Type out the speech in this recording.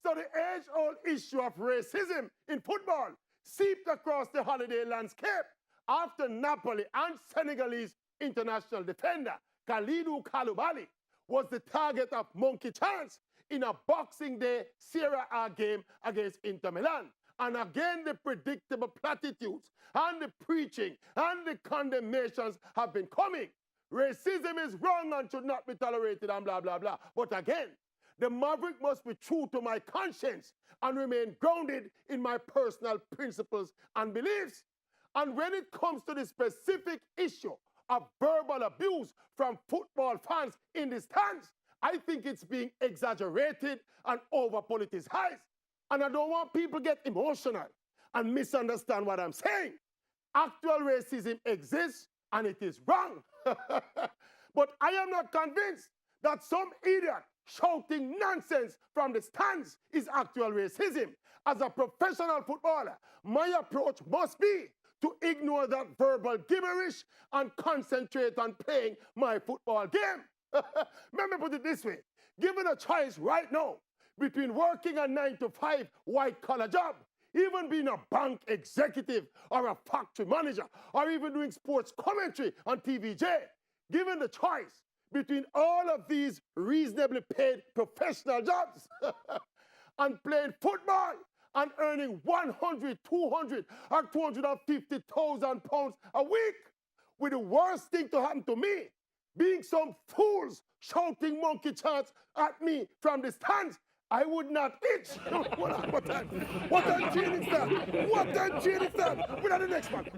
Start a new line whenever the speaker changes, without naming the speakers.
So the age-old issue of racism in football seeped across the holiday landscape after Napoli and Senegalese international defender Kalidou Koulibaly was the target of monkey chants in a Boxing Day Serie A game against Inter Milan. And again, the predictable platitudes and the preaching and the condemnations have been coming. Racism is wrong and should not be tolerated and blah, blah, blah. But again, the maverick must be true to my conscience and remain grounded in my personal principles and beliefs. And when it comes to the specific issue of verbal abuse from football fans in the stands, I think it's being exaggerated and over-politicized. And I don't want people to get emotional and misunderstand what I'm saying. Actual racism exists and it is wrong. But I am not convinced that some idiot shouting nonsense from the stands is actual racism. As a professional footballer, my approach must be to ignore that verbal gibberish and concentrate on playing my football game. Let me put it this way. Given a choice right now between working a 9-to-5 white-collar job, even being a bank executive or a factory manager, or even doing sports commentary on TVJ, given the choice between all of these reasonably paid professional jobs and playing football and earning 100, 200, or 250,000 pounds a week, with the worst thing to happen to me being some fools shouting monkey chants at me from the stands, I would not itch. What a genius that! What a genius that! We're not the next one.